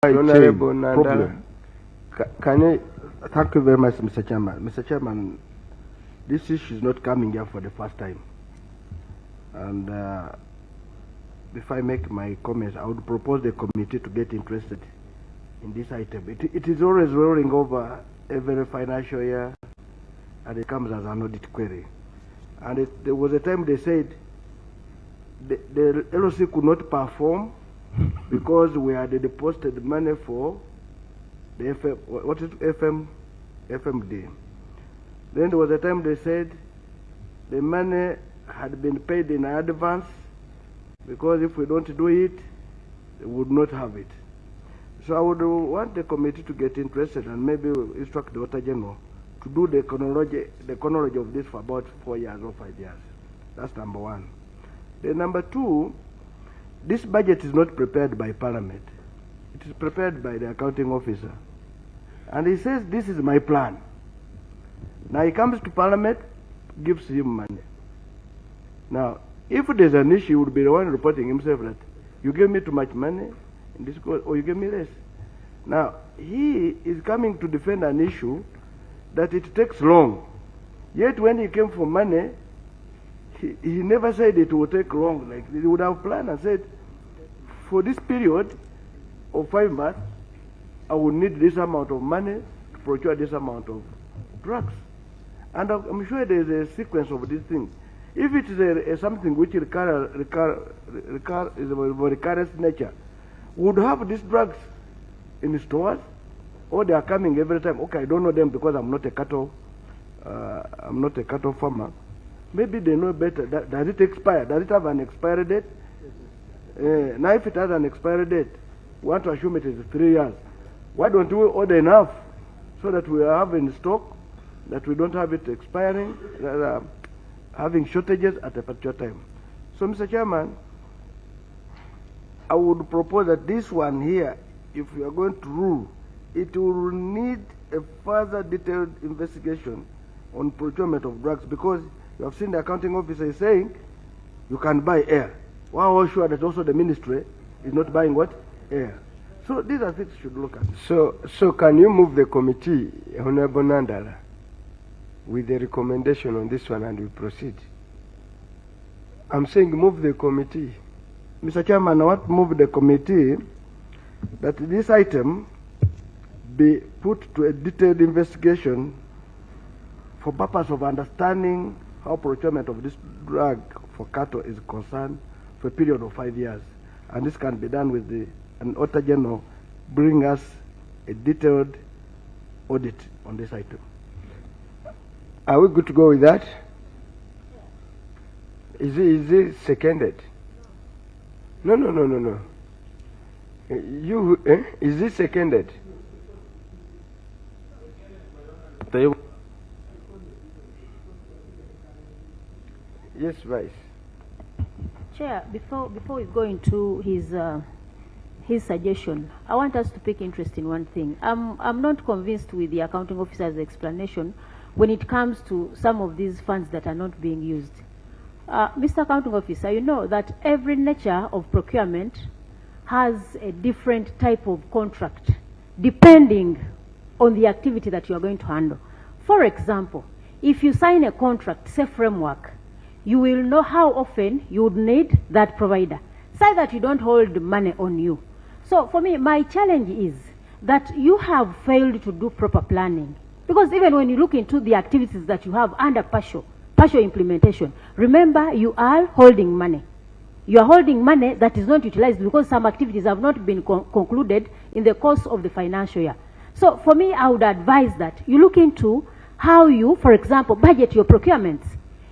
Honorable Nandala, can I thank you very much, Mr. Chairman. Mr. Chairman, this issue is not coming here for the first time. And before I make my comments, I would propose the committee to get interested in this item. It is always rolling over every financial year, and it comes as an audit query. And there was a time they said the LOC could not perform because we had deposited money for the FMD. Then there was a time they said the money had been paid in advance because if we don't do it, we would not have it. So I would want the committee to get interested and maybe instruct the Auditor General to do the chronology of this for about 4 years or 5 years. That's number one. Then number two, this budget is not prepared by Parliament. It is prepared by the accounting officer. And he says, this is my plan. Now he comes to Parliament, gives him money. Now, if there's an issue, he would be the one reporting himself that you gave me too much money in this course, or you gave me less. Now, he is coming to defend an issue that it takes long. Yet when he came for money, he never said it would take long. Like he would have planned and said, for this period of 5 months, I will need this amount of money to procure this amount of drugs. And I'm sure there is a sequence of these things. If it is something which is of recurrent nature, would have these drugs in the stores, or they are coming every time. Okay, I don't know them because I'm not a cattle farmer. Maybe they know better. Does it expire? Does it have an expiry date? Now, if it has an expiry date, we want to assume it is 3 years. Why don't we order enough so that we have in stock, that we don't have it expiring, having shortages at a particular time? So, Mr. Chairman, I would propose that this one here, if we are going to rule, it will need a further detailed investigation on procurement of drugs, because you have seen the accounting officer is saying you can buy air. We are all sure that also the ministry is not buying what? Air. So these are things you should look at. So can you move the committee, Honorable Nandala, with the recommendation on this one and we proceed? I'm saying move the committee. Mr. Chairman, I want to move the committee that this item be put to a detailed investigation for purpose of understanding how procurement of this drug for cattle is concerned for a period of 5 years. And this can be done with an Auditor General bring us a detailed audit on this item. Are we good to go with that? Is it seconded? No. Is it seconded? Yes, Vice. Chair, before we go into his suggestion, I want us to take interest in one thing. I'm not convinced with the accounting officer's explanation when it comes to some of these funds that are not being used. Mr. Accounting Officer, you know that every nature of procurement has a different type of contract depending on the activity that you are going to handle. For example, if you sign a contract, say framework, you will know how often you would need that provider. Say that you don't hold money on you. So for me, my challenge is that you have failed to do proper planning. Because even when you look into the activities that you have under partial implementation, remember you are holding money. You are holding money that is not utilized because some activities have not been concluded in the course of the financial year. So for me, I would advise that you look into how you, for example, budget your procurements.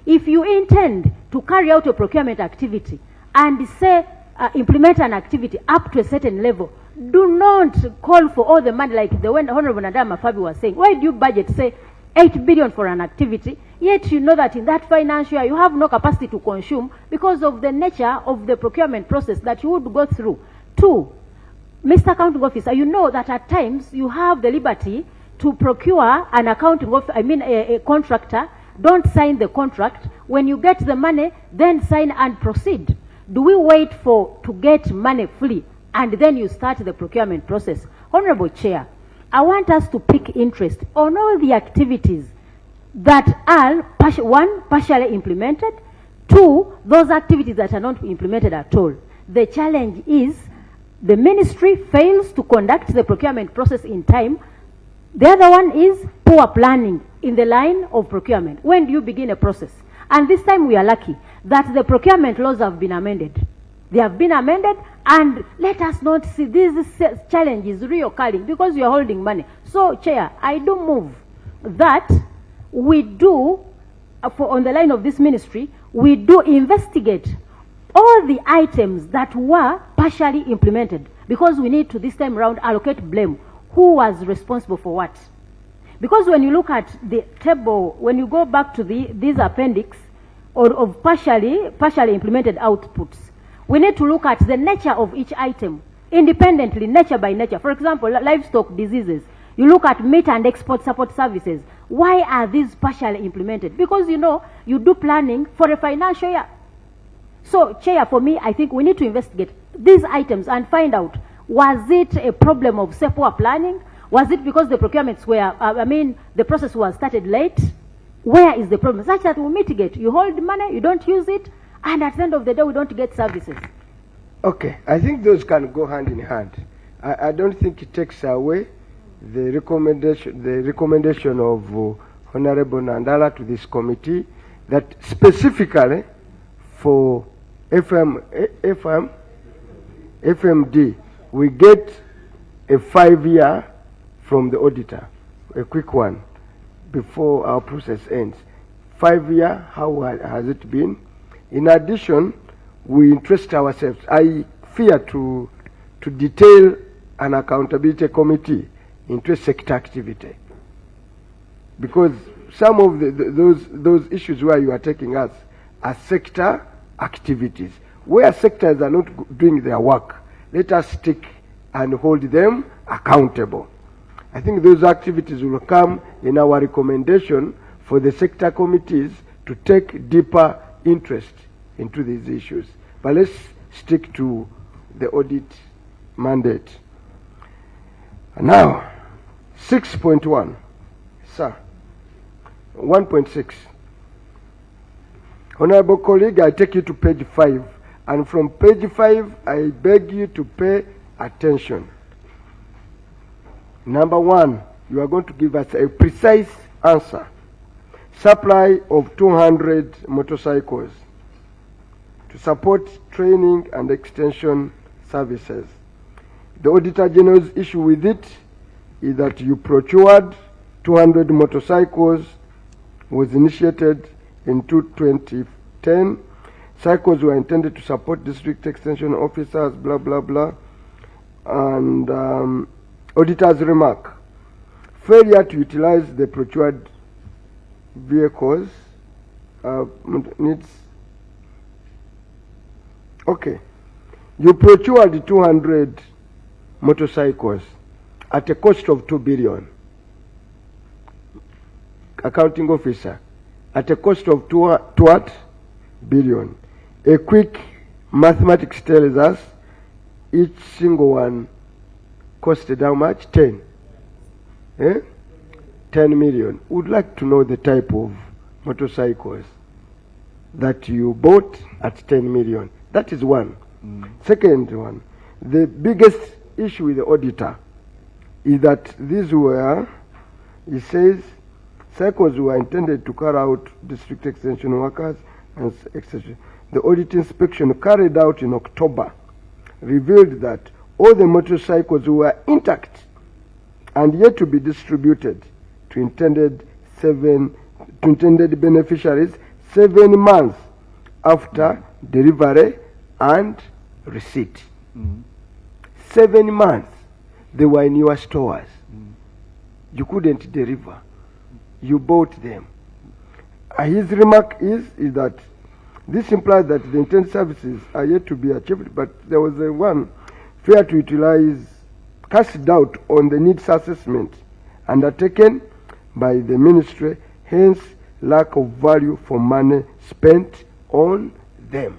If you intend to carry out a procurement activity and say implement an activity up to a certain level, do not call for all the money like the one Honorable Nandala Mafabi was saying. Why do you budget, say, 8 billion for an activity, yet you know that in that financial year you have no capacity to consume because of the nature of the procurement process that you would go through? Two, Mr. Accounting Officer, you know that at times you have the liberty to procure an a contractor. Don't sign the contract. When you get the money, then sign and proceed. Do we wait to get money fully and then you start the procurement process. Honorable Chair, I want us to pick interest on all the activities that are, one, partially implemented, two, those activities that are not implemented at all. The challenge is the ministry fails to conduct the procurement process in time. The other one is poor planning in the line of procurement. When do you begin a process? And this time we are lucky that the procurement laws have been amended. They have been amended, and let us not see these challenges reoccurring because you are holding money. So, Chair, I do move that we do, on the line of this ministry, we do investigate all the items that were partially implemented, because we need to this time round allocate blame. Who was responsible for what? Because when you look at the table, when you go back to this appendix of partially implemented outputs, we need to look at the nature of each item independently, nature by nature. For example, livestock diseases. You look at meat and export support services. Why are these partially implemented? Because, you know, you do planning for a financial year. So, Chair, for me, I think we need to investigate these items and find out, was it a problem of poor planning? Was it because the procurements were, the process was started late? Where is the problem? Such that we mitigate. You hold money, you don't use it, and at the end of the day, we don't get services. Okay, I think those can go hand in hand. I don't think it takes away the recommendation of Honorable Nandala to this committee that specifically for FMD, we get a 5-year from the auditor, a quick one, before our process ends. 5-year, how has it been? In addition, we interest ourselves. I fear to detail an accountability committee into a sector activity, because some of those issues where you are taking us are sector activities. Where sectors are not doing their work, let us stick and hold them accountable. I think those activities will come in our recommendation for the sector committees to take deeper interest into these issues. But let's stick to the audit mandate. Now, 6.1, sir, 1.6. Honorable colleague, I take you to page 5, and from page 5, I beg you to pay attention. Number 1, you are going to give us a precise answer. Supply of 200 motorcycles to support training and extension services. The Auditor General's issue with it is that you procured 200 motorcycles, was initiated in 2010. Cycles were intended to support district extension officers, blah, blah, blah. And auditor's remark, failure to utilize the procured vehicles needs. Okay. You procured 200 motorcycles at a cost of 2 billion. Accounting officer, at a cost of 2 billion. A quick mathematics tells us each single one costed how much? 10. 10 million. Would like to know the type of motorcycles that you bought at 10 million. That is one. Second one, the biggest issue with the auditor is that these were, he says, cycles were intended to carry out district extension workers and extension. The audit inspection carried out in October revealed that all the motorcycles were intact and yet to be distributed to intended beneficiaries 7 months after delivery and receipt. 7 months they were in your stores. You couldn't deliver. You bought them. His remark is that this implies that the intended services are yet to be achieved, but there was a one failure to utilize, cast doubt on the needs assessment undertaken by the ministry, hence lack of value for money spent on them.